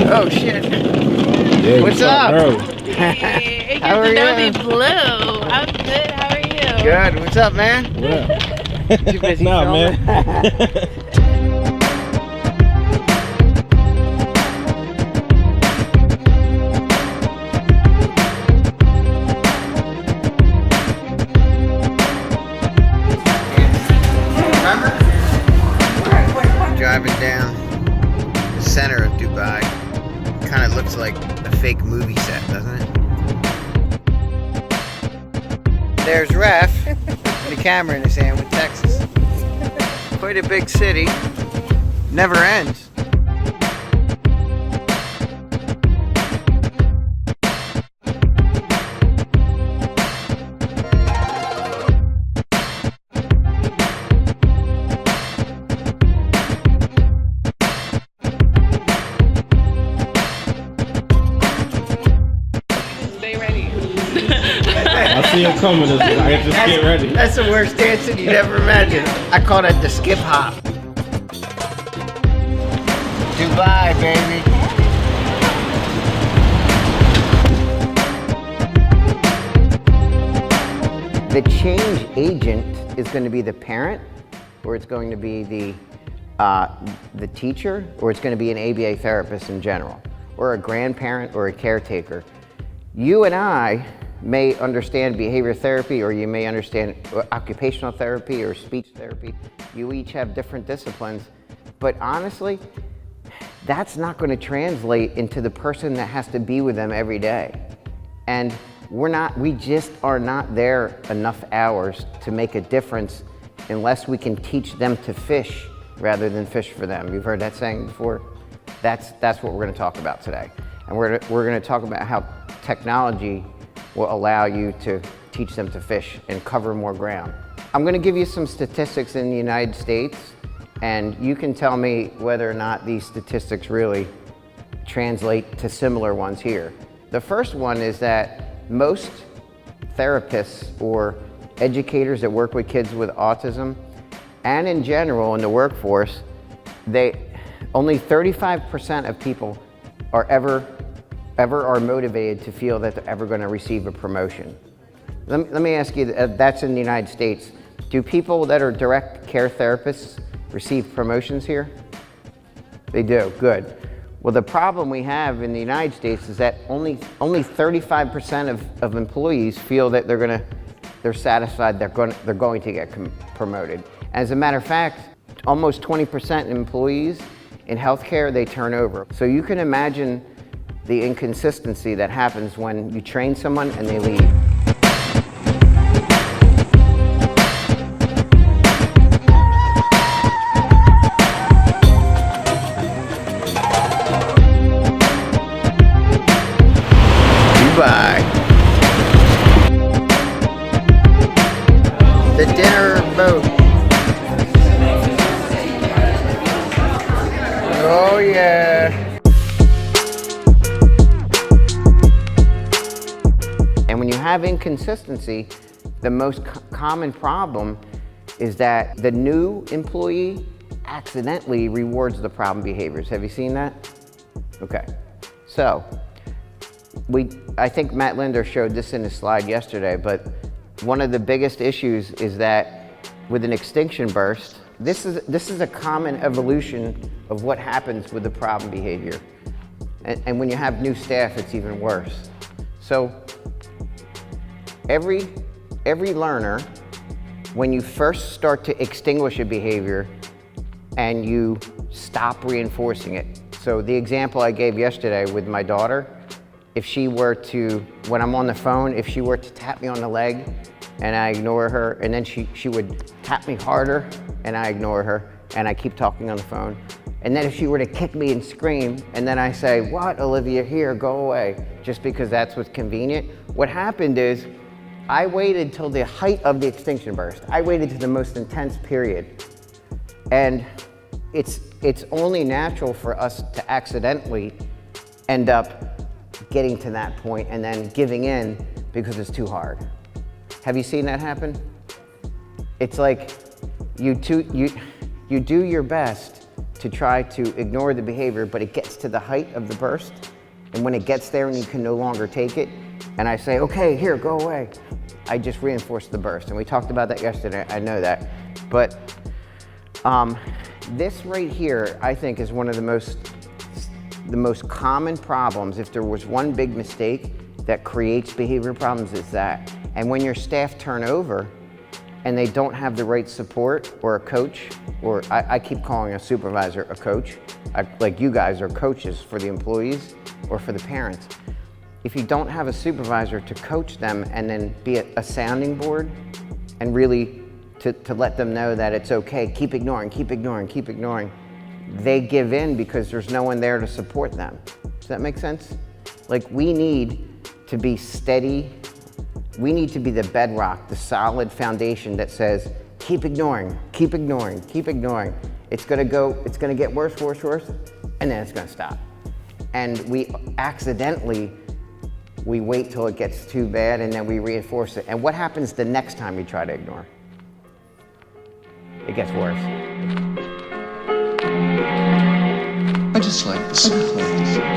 Oh shit. Yeah, What's up? Hey, How are DiNovi you? Blue. I'm good. How are you? Good. What's up, man? Yeah. You busy Nah, filming? man. Remember? Driving down the center of Dubai. Kind of looks like a fake movie set, doesn't it? There's Ref, the camera in his hand with Texas. Quite a big city. Never ends. Stay ready. I see it coming. I just get ready. That's the worst dancing you'd ever imagine. I call that the skip hop. Dubai, baby. The change agent is going to be the parent, or it's going to be the teacher, or it's going to be an ABA therapist in general, or a grandparent or a caretaker. You and I may understand behavior therapy, or you may understand occupational therapy or speech therapy. You each have different disciplines, but honestly, that's not going to translate into the person that has to be with them every day. And we just are not there enough hours to make a difference unless we can teach them to fish rather than fish for them. You've heard that saying before? That's what we're going to talk about today. And we're going to talk about how technology will allow you to teach them to fish and cover more ground. I'm going to give you some statistics in the United States, and you can tell me whether or not these statistics really translate to similar ones here. The first one is that most therapists or educators that work with kids with autism, and in general in the workforce, only 35% of people are ever are motivated to feel that they're ever going to receive a promotion. Let me ask you, that's in the United States. Do people that are direct care therapists receive promotions here? They do, good. Well, the problem we have in the United States is that only 35% of employees feel that they're satisfied they're going to get promoted. As a matter of fact, almost 20% of employees in healthcare, they turn over. So you can imagine the inconsistency that happens when you train someone and they leave. Dubai. The dinner boat. Oh yeah. And when you have inconsistency, the most common problem is that the new employee accidentally rewards the problem behaviors. Have you seen that? Okay. So, I think Matt Linder showed this in his slide yesterday, but one of the biggest issues is that with an extinction burst, this is a common evolution of what happens with the problem behavior. And when you have new staff, it's even worse. So every learner, when you first start to extinguish a behavior and you stop reinforcing it. So the example I gave yesterday with my daughter, if she were to, when I'm on the phone, if she were to tap me on the leg and I ignore her, and then she would tap me harder and I ignore her and I keep talking on the phone. And then if she were to kick me and scream, and then I say, "What, Olivia, here, go away," just because that's what's convenient. What happened is, I waited till the height of the extinction burst. I waited to the most intense period. And it's only natural for us to accidentally end up getting to that point and then giving in because it's too hard. Have you seen that happen? It's like you do your best to try to ignore the behavior, but it gets to the height of the burst. And when it gets there and you can no longer take it, and I say, okay, here, go away, I just reinforce the burst. And we talked about that yesterday, I know that. But this right here, I think, is one of the most common problems. If there was one big mistake that creates behavior problems, it's that. And when your staff turn over and they don't have the right support or a coach, or I keep calling a supervisor a coach, like you guys are coaches for the employees or for the parents. If you don't have a supervisor to coach them and then be a sounding board and really to let them know that it's okay, keep ignoring, keep ignoring, keep ignoring, they give in because there's no one there to support them. Does that make sense? Like, we need to be steady. We need to be the bedrock, the solid foundation that says, keep ignoring, keep ignoring, keep ignoring. It's gonna get worse, worse, worse, and then it's gonna stop. And we wait till it gets too bad and then we reinforce it. And what happens the next time you try to ignore? It gets worse. I just like the sound.